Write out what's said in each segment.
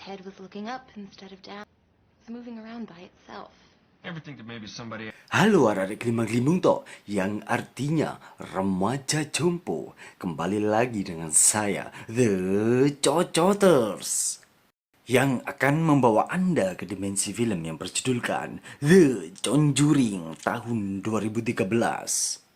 head was looking up instead of down. It's moving around by itself. Ever think that maybe somebody... Halo adik Limang Tok, yang artinya remaja jompo. Kembali lagi dengan saya, The Cocoters, yang akan membawa Anda ke dimensi film yang berjudulkan The Conjuring tahun 2013.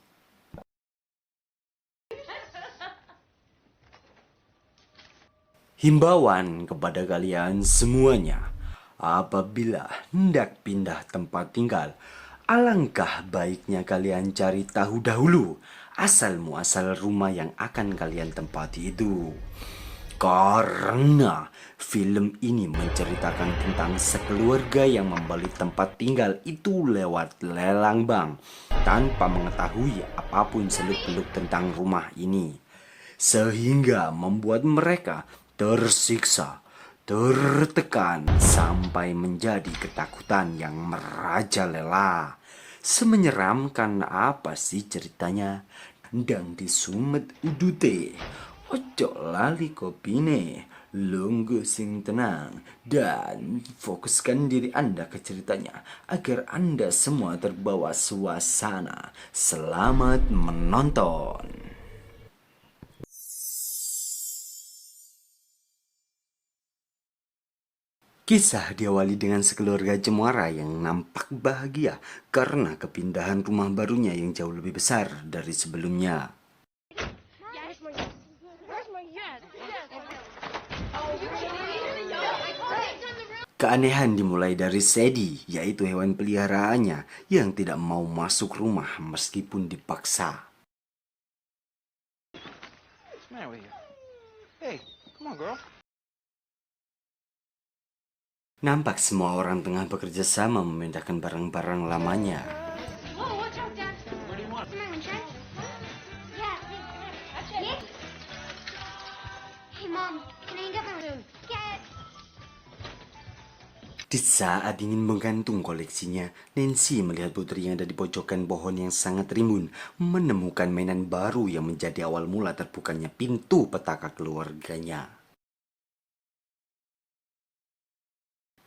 Himbauan kepada kalian semuanya, apabila hendak pindah tempat tinggal, alangkah baiknya kalian cari tahu dahulu asal muasal rumah yang akan kalian tempati itu. Karena film ini menceritakan tentang sekeluarga yang membeli tempat tinggal itu lewat lelang bank tanpa mengetahui apapun seluk-beluk tentang rumah ini, sehingga membuat mereka tersiksa, tertekan sampai menjadi ketakutan yang merajalela. Semenyeramkan apa sih ceritanya? Dan disumet udute. Ojo lali kopine, lungguh sing tenang, dan fokuskan diri Anda ke ceritanya agar Anda semua terbawa suasana. Selamat menonton. Kisah diawali dengan sekeluarga cemara yang nampak bahagia karena kepindahan rumah barunya yang jauh lebih besar dari sebelumnya. Keanehan dimulai dari Sadie, yaitu hewan peliharaannya yang tidak mau masuk rumah meskipun dipaksa. Nampak semua orang tengah bekerja sama memindahkan barang-barang lamanya. Di saat ingin menggantung koleksinya, Nancy melihat putri yang ada di pojokan pohon yang sangat rimbun menemukan mainan baru yang menjadi awal mula terbukanya pintu petaka keluarganya.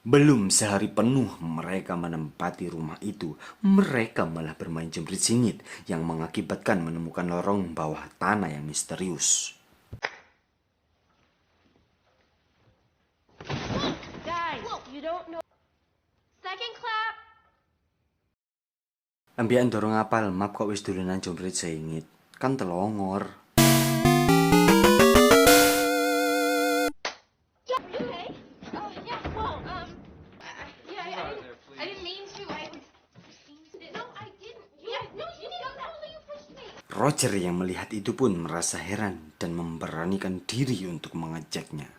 Belum sehari penuh mereka menempati rumah itu, mereka malah bermain jemprit singit yang mengakibatkan menemukan lorong bawah tanah yang misterius. Ambian dorong apal, map kok wis dolanan jemprit singit, kan telongor. Roger yang melihat itu pun merasa heran dan memberanikan diri untuk mengejaknya.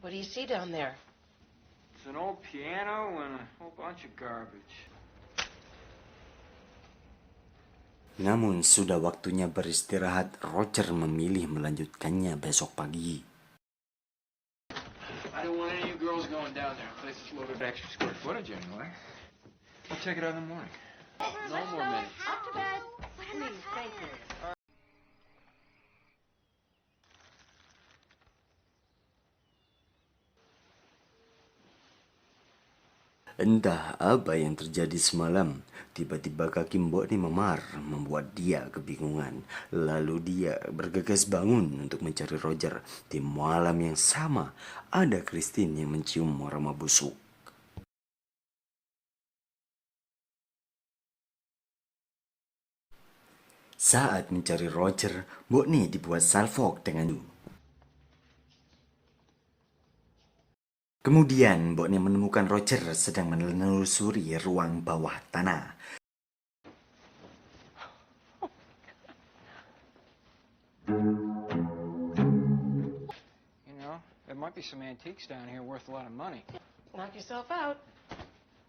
What do you see down there? It's an old piano and a whole bunch of garbage. Namun sudah waktunya beristirahat, Roger memilih melanjutkannya besok pagi. I don't want any of you girls going down there. The place is loaded with extra square footage anyway. I'll check it out in the morning. No more minutes. Up to bed. Please, thank you. Entah apa yang terjadi semalam, tiba-tiba kaki Mbok ni memar membuat dia kebingungan. Lalu dia bergegas bangun untuk mencari Roger. Di malam yang sama, ada Christine yang mencium aroma busuk. Saat mencari Roger, Mbok ni dibuat salfok dengan Kemudian, Mbok Ni menemukan Roger sedang menelusuri ruang bawah tanah. You know, there might be some antiques down here worth a lot of money. Knock yourself out.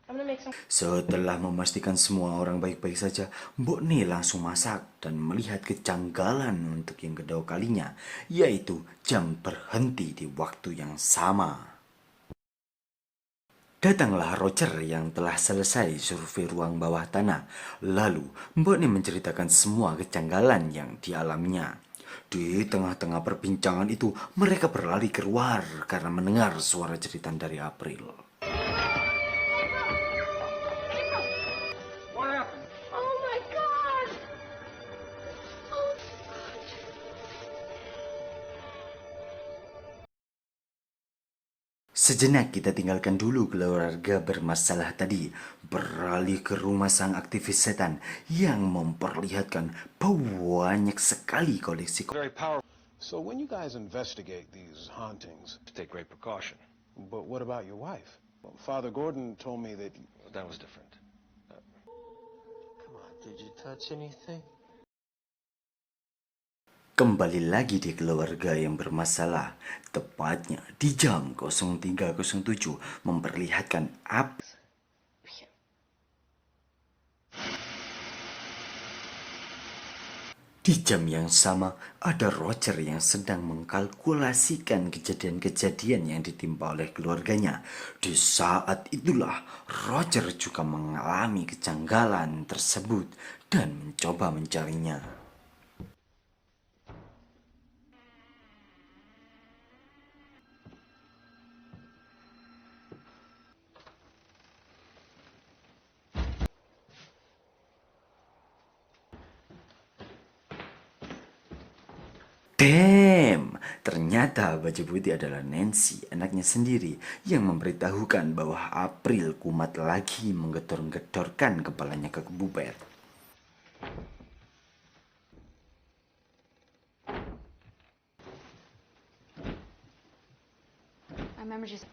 I'm gonna make some. Setelah memastikan semua orang baik-baik saja, Mbok Ni langsung masak dan melihat kejanggalan untuk yang kedua kalinya, yaitu jam berhenti di waktu yang sama. Datanglah Roger yang telah selesai survei ruang bawah tanah. Lalu, Bonnie menceritakan semua kejanggalan yang dialaminya. Di tengah-tengah perbincangan itu, mereka berlari keluar karena mendengar suara jeritan dari April. What happened? Oh my God! Oh, Sejenak kita tinggalkan dulu keluarga bermasalah tadi, beralih ke rumah sang aktivis setan yang memperlihatkan banyak sekali koleksi. Very powerful. So when you guys investigate these hauntings, Take great precaution. but what about your wife? Well, Father Gordon told me that... That was different. Come on, did you touch anything? Kembali lagi di keluarga yang bermasalah, tepatnya di jam 03.07 memperlihatkan di jam yang sama ada Roger yang sedang mengkalkulasikan kejadian-kejadian yang ditimpa oleh keluarganya. Di saat itulah Roger juga mengalami kejanggalan tersebut dan mencoba mencarinya. Damn, ternyata baju putih adalah Nancy, anaknya sendiri, yang memberitahukan bahwa April kumat lagi menggedor-gedorkan kepalanya ke kebuper. I remember just.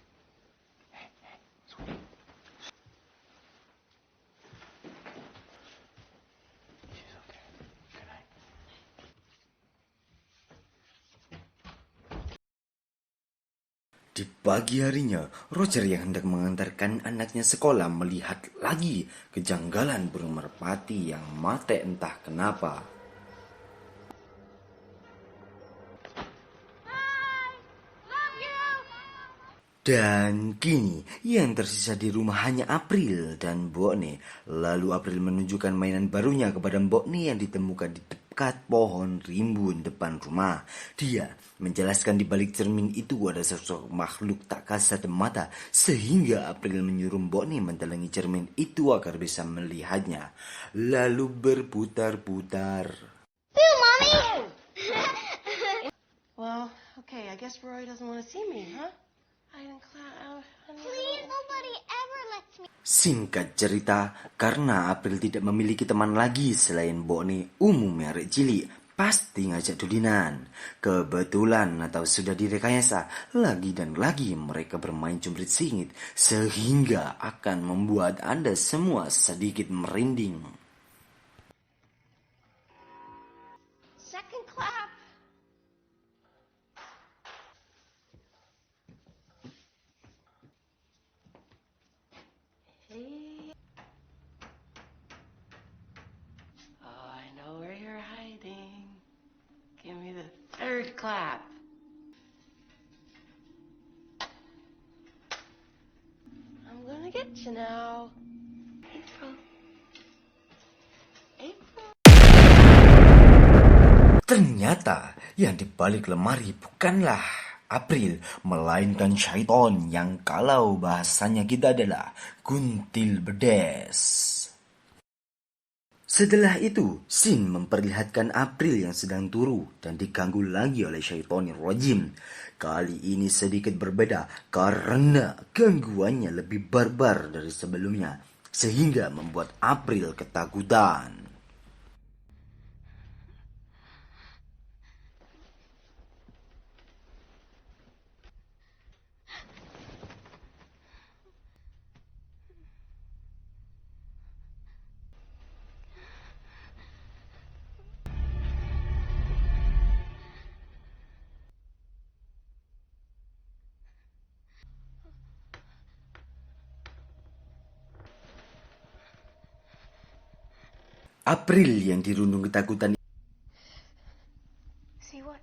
Di pagi harinya, Roger yang hendak mengantarkan anaknya sekolah melihat lagi kejanggalan burung merpati yang mati entah kenapa. Dan kini yang tersisa di rumah hanya April dan Bonnie. Lalu April menunjukkan mainan barunya kepada Bonnie yang ditemukan di dekat pohon rimbun depan rumah. Dia menjelaskan di balik cermin itu ada sosok makhluk tak kasat mata, sehingga April menyuruh Bonnie mentelangi cermin itu agar bisa melihatnya. Lalu berputar-putar. well, okay, I guess Roy doesn't want to see me, huh? I didn't Please, nobody ever lets me. Singkat cerita, karena April tidak memiliki teman lagi selain Bonnie, umumnya arek cilik, pasti ngajak dudinan. Kebetulan atau sudah direkayasa, lagi dan lagi mereka bermain jumprit singit, sehingga akan membuat Anda semua sedikit merinding. Second clap. Hey. Oh, I know where you're hiding. Give me the third clap. I'm gonna get you now. April. April. Ternyata yang dibalik lemari bukanlah April, melainkan syaiton yang kalau bahasanya kita adalah kuntil bedes. Setelah itu, Sin memperlihatkan April yang sedang turu dan diganggu lagi oleh syaiton rojim. Kali ini sedikit berbeda karena gangguannya lebih barbar dari sebelumnya, sehingga membuat April ketakutan. April yang dirundung ketakutan. See what?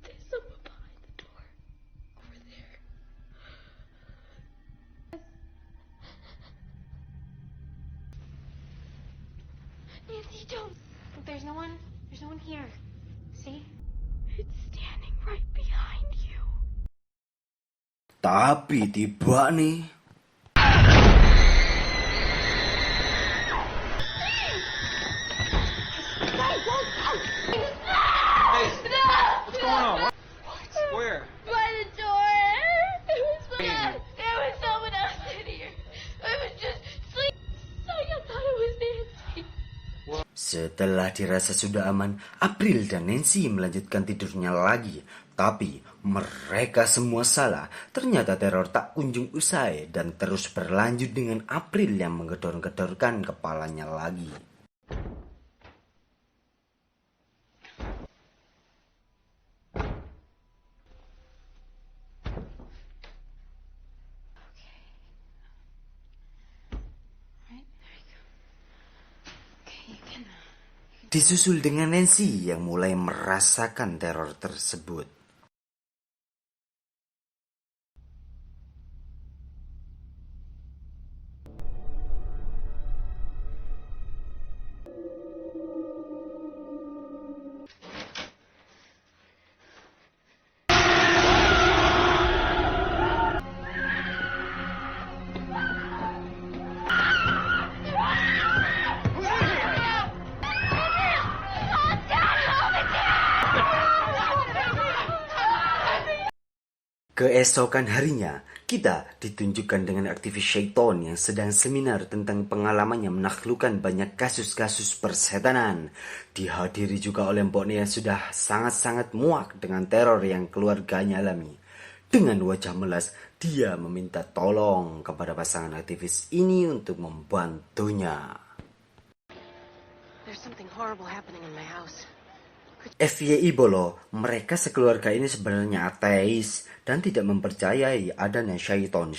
There's someone behind the door. Over there. Nancy, don't. There's no one. There's no one here. See? It's standing right behind you. Tapi tiba nih, What's going on? What? Where? By the door. There was someone else in here. I was just sleeping. I thought it was Nancy. setelah dirasa sudah aman, April dan Nancy melanjutkan tidurnya lagi. Tapi mereka semua salah. Ternyata teror tak kunjung usai dan terus berlanjut dengan April yang menggedor-gedorkan kepalanya lagi. Disusul dengan Nancy yang mulai merasakan teror tersebut. Keesokan harinya, kita ditunjukkan dengan aktivis syaiton yang sedang seminar tentang pengalamannya menaklukkan banyak kasus-kasus persetanan. Dihadiri juga oleh Mboknya yang sudah sangat-sangat muak dengan teror yang keluarganya alami. Dengan wajah melas, dia meminta tolong kepada pasangan aktivis ini untuk membantunya. There's something horrible happening in my house. FYI Bolo, mereka sekeluarga ini sebenarnya ateis dan tidak mempercayai adanya syaiton.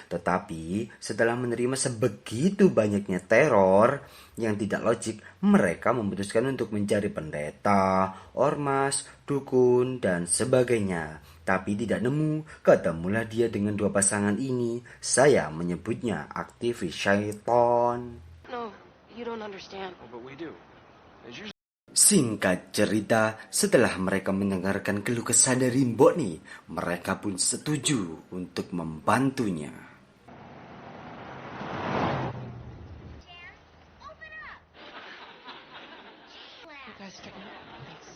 Tetapi setelah menerima sebegitu banyaknya teror yang tidak logik, mereka memutuskan untuk mencari pendeta, ormas, dukun, dan sebagainya. Tapi tidak nemu, ketemulah dia dengan dua pasangan ini. Saya menyebutnya aktivis syaiton. No, you don't understand. Oh, but we do. As you're Singkat cerita, setelah mereka mendengarkan keluh kesah dari Mbok nih, mereka pun setuju untuk membantunya. You guys straighten up. Thanks.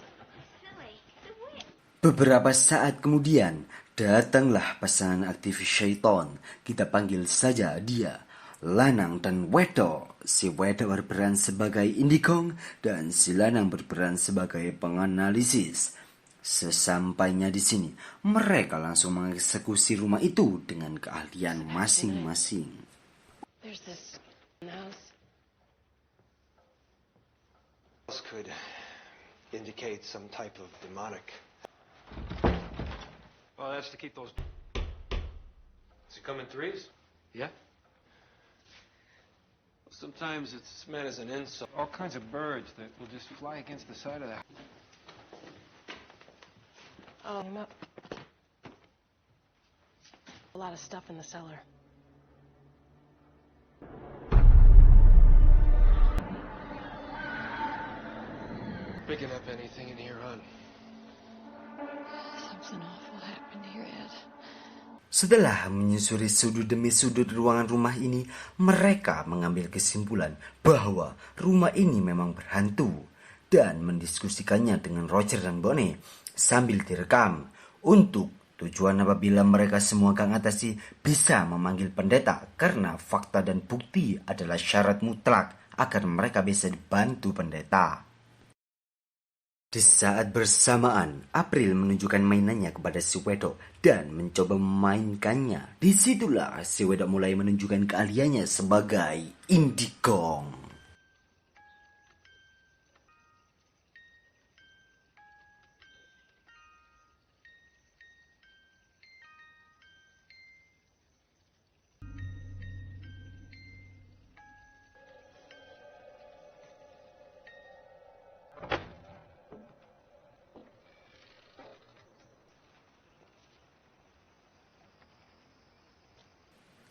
Beberapa saat kemudian, datanglah pasangan aktivis syaiton. Kita panggil saja dia lanang dan wedok. Si wedok berperan sebagai indikong dan si lanang berperan sebagai penganalisis. Sesampainya di sini, mereka langsung mengeksekusi rumah itu dengan keahlian masing-masing. There's this in the house. This could indicate some type of demonic. well, that's to keep those. Does it come in threes? Yeah. Sometimes it's meant as an insult. All kinds of birds that will just fly against the side of the house. Oh, him up. A lot of stuff in the cellar. Picking up anything in here, hon? Something awful happened here, Ed. Setelah menyusuri sudut demi sudut ruangan rumah ini, mereka mengambil kesimpulan bahwa rumah ini memang berhantu dan mendiskusikannya dengan Roger dan Bonnie sambil direkam untuk tujuan apabila mereka semua Kang Atasi bisa memanggil pendeta karena fakta dan bukti adalah syarat mutlak agar mereka bisa dibantu pendeta. Di saat bersamaan, April menunjukkan mainannya kepada si wedok dan mencoba memainkannya. Disitulah si wedok mulai menunjukkan keahliannya sebagai indikong.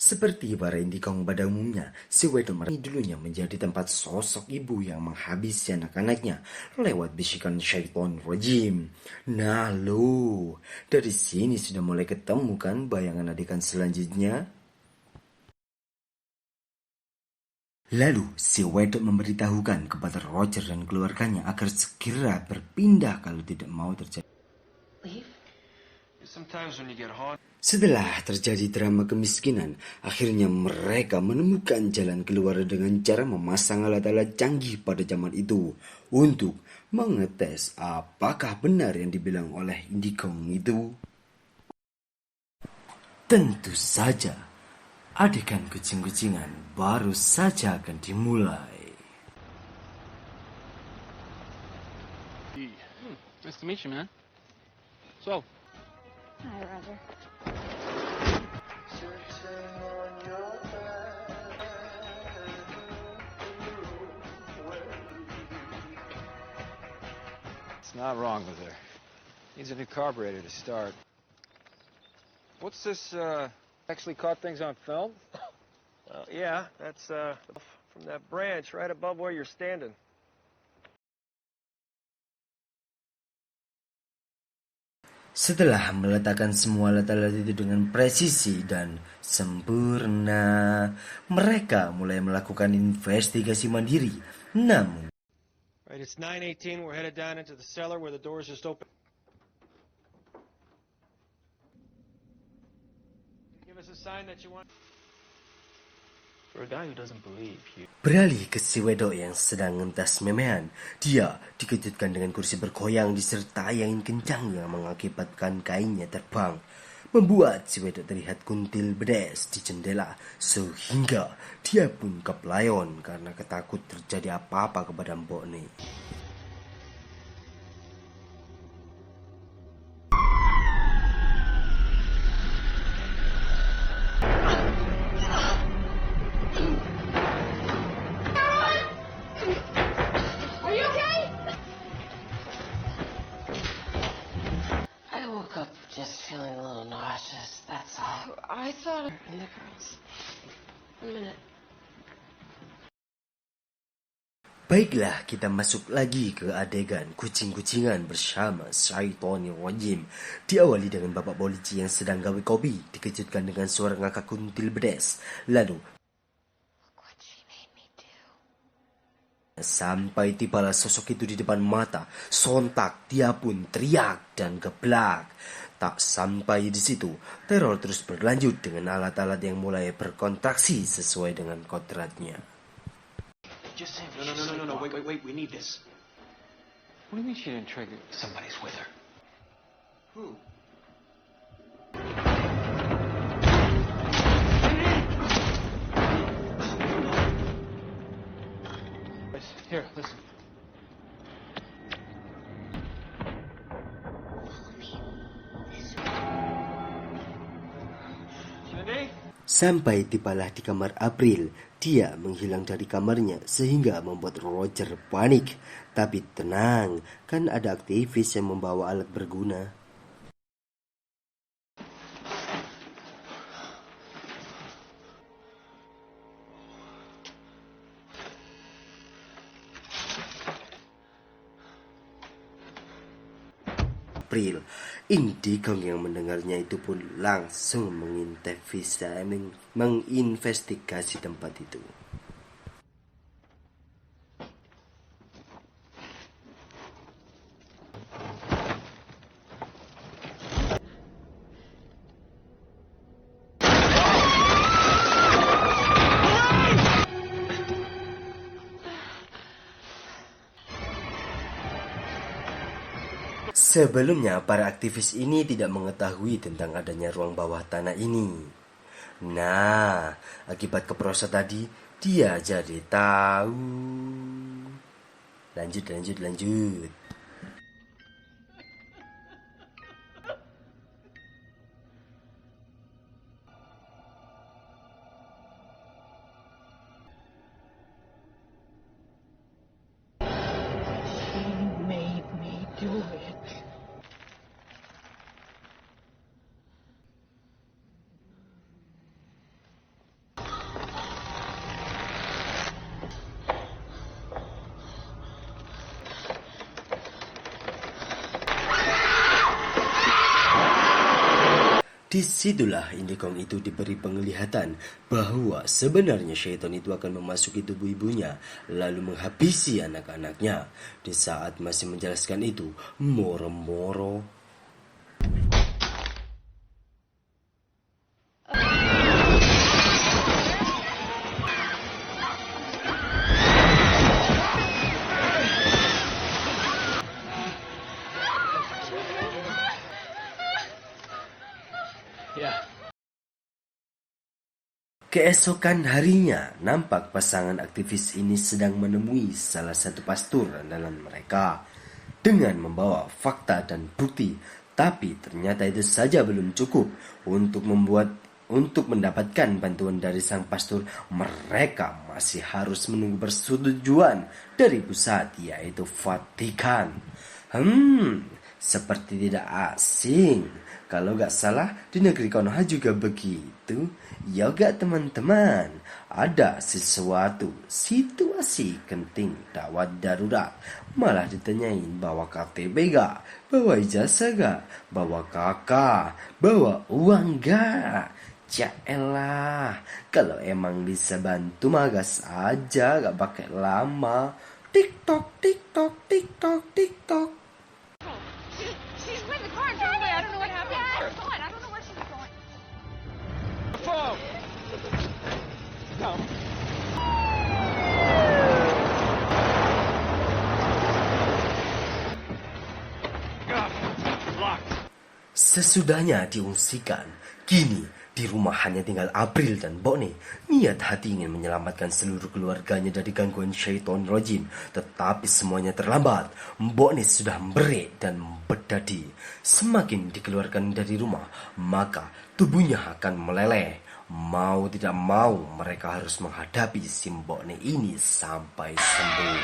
Seperti para indikong pada umumnya, si Wedom ini dulunya menjadi tempat sosok ibu yang menghabisi anak-anaknya lewat bisikan syaitan rajim. Nah lo, dari sini sudah mulai ketemu kan bayangan adegan selanjutnya? Lalu si Wedok memberitahukan kepada Roger dan keluarganya agar segera berpindah kalau tidak mau terjadi. Leave? Sometimes when you get haunted. Setelah terjadi drama kemiskinan, akhirnya mereka menemukan jalan keluar dengan cara memasang alat-alat canggih pada zaman itu untuk mengetes apakah benar yang dibilang oleh Indikong itu. Tentu saja, adegan kucing-kucingan baru saja akan dimulai. Nice to meet you, man. So, Hi, Roger. It's not wrong with her. Needs a new carburetor to start. What's this, actually caught things on film? Well, yeah, that's from that branch right above where you're standing. Setelah meletakkan semua alat-alat itu dengan presisi dan sempurna, mereka mulai melakukan investigasi mandiri. Namun, Right, it's 9:18. We're headed down into the cellar where the doors just open. Give us a sign that you want. for a guy who doesn't believe you, beralih ke si wedok yang sedang ngentas memehan, dia dikejutkan dengan kursi bergoyang disertai angin kencang yang mengakibatkan kainnya terbang, membuat si wedok terlihat kuntil bedes di jendela, sehingga dia pun keplayon karena ketakut terjadi apa-apa kepada Mbok Ni. Are you okay? I woke up just feeling a little nauseous, that's all. I thought... And the girls. 1 minute. Baiklah, kita masuk lagi ke adegan kucing-kucingan bersama Syaitoni Rajim. Diawali dengan bapak polisi yang sedang gawe kopi, dikejutkan dengan suara ngakak kuntil bedes. Lalu, What she made me do. sampai tibalah sosok itu di depan mata, sontak dia pun teriak dan geblak. Tak sampai di situ, teror terus berlanjut dengan alat-alat yang mulai berkontraksi sesuai dengan kodratnya. Just say No, wait, we need this. What do you mean she didn't trigger? Somebody's with her. Who? here, listen. Cindy? Sampai tibalah di kamar April, dia menghilang dari kamarnya sehingga membuat Roger panik. Tapi tenang, kan ada aktivis yang membawa alat berguna. April, Indikong yang mendengarnya itu pun langsung menginvestigasi tempat itu. Sebelumnya, para aktivis ini tidak mengetahui tentang adanya ruang bawah tanah ini. Nah, akibat keprosa tadi, dia jadi tahu. Lanjut. He made me do it. Disitulah Indie Kong itu diberi penglihatan bahwa sebenarnya syaitan itu akan memasuki tubuh ibunya lalu menghabisi anak-anaknya. Di saat masih menjelaskan itu, moro-moro Yeah. keesokan harinya, nampak pasangan aktivis ini sedang menemui salah satu pastor andalan mereka dengan membawa fakta dan bukti, tapi ternyata itu saja belum cukup untuk mendapatkan bantuan dari sang pastor. Mereka masih harus menunggu persetujuan dari pusat, yaitu Vatikan. Seperti tidak asing. Kalau gak salah, di negeri Konoha juga begitu. Ya gak teman-teman? Ada sesuatu, situasi genting, dawat darurat. Malah ditanyain bawa KTP gak? Bawa ijazah gak? Bawa kakak? Bawa uang gak? Yaelah, kalau emang bisa bantu mah gas aja, gak pakai lama. TikTok, TikTok, TikTok, TikTok. She's in the car and drove away. I don't know what happened. I don't know where she's going. Phone! No. Sesudahnya diungsikan, kini di rumah hanya tinggal April dan Bonnie. Niat hati ingin menyelamatkan seluruh keluarganya dari gangguan syaitan rojim, tetapi semuanya terlambat. Bonnie sudah memberik dan berdadi. Semakin dikeluarkan dari rumah, maka tubuhnya akan meleleh. Mau tidak mau, mereka harus menghadapi si Bonnie ini sampai sembuh.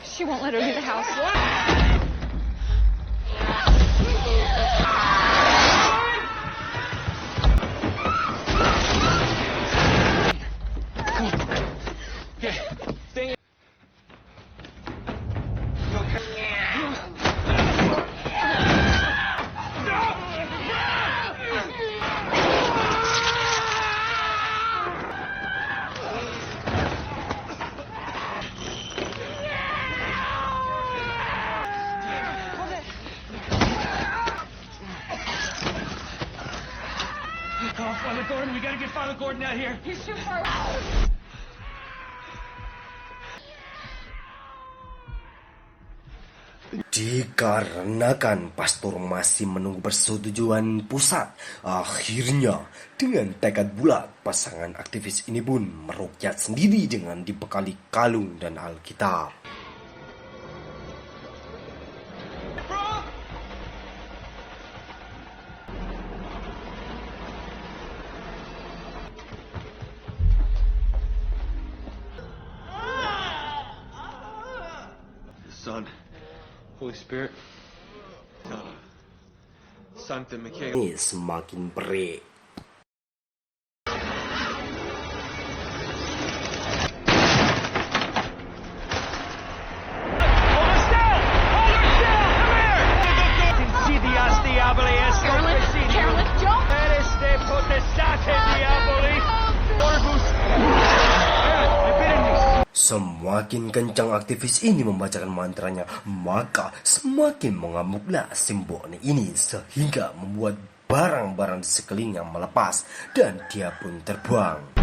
She won't let her leave the house. Call Father Gordon. We gotta get Father Gordon out here. He's too far. Dikarenakan pastor masih menunggu persetujuan pusat, akhirnya dengan tekad bulat pasangan aktivis ini pun merukyat sendiri dengan dibekali kalung dan Alkitab. Son, Holy Spirit, Sancta Michaela. Ini semakin perik. Carolyn, don't. Semakin kencang aktivis ini membacakan mantranya, maka semakin mengamuklah si Bonnie ini sehingga membuat barang-barang di sekelilingnya melepas dan dia pun terbuang.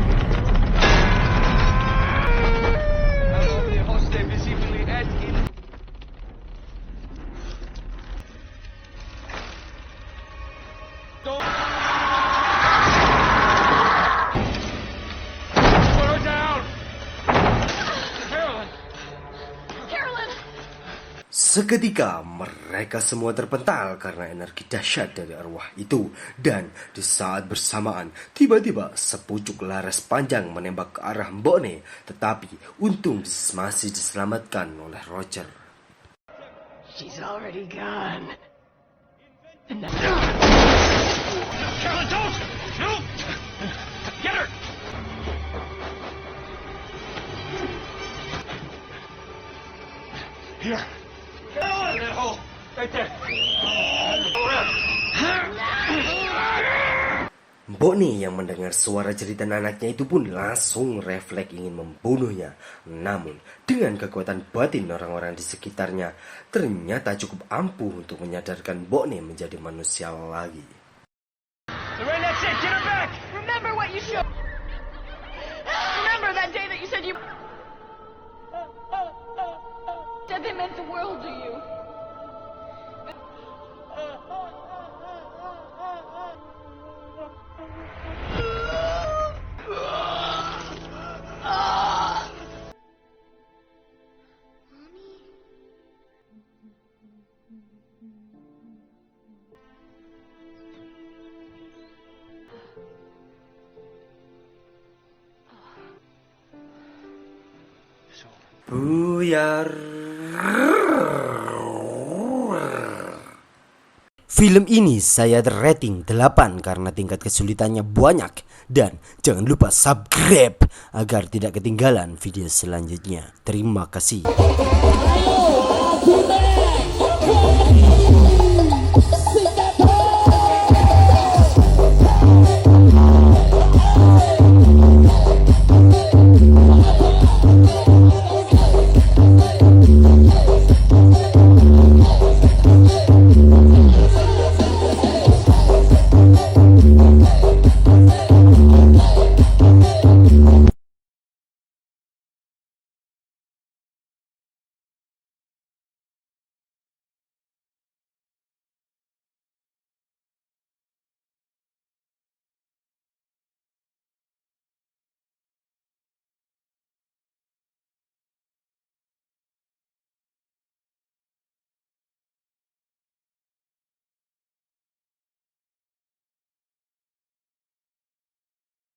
Seketika mereka semua terpental karena energi dahsyat dari arwah itu. Dan di saat bersamaan, tiba-tiba sepucuk laras panjang menembak ke arah Bonnie. Tetapi untung masih diselamatkan oleh Roger. She's already gone. Carolyn, don't! No! Get her! Here. In that hole. Right there. Go around. Bonnie yang mendengar suara jeritan anaknya itu pun langsung refleks ingin membunuhnya. Namun, dengan kekuatan batin orang-orang di sekitarnya, ternyata cukup ampuh untuk menyadarkan Bonnie menjadi manusia lagi. Remember what you showed. Remember that day that you said you... That they meant the world to you. Buyar. Film ini saya rating 8 karena tingkat kesulitannya banyak. Dan jangan lupa subscribe agar tidak ketinggalan video selanjutnya. Terima kasih.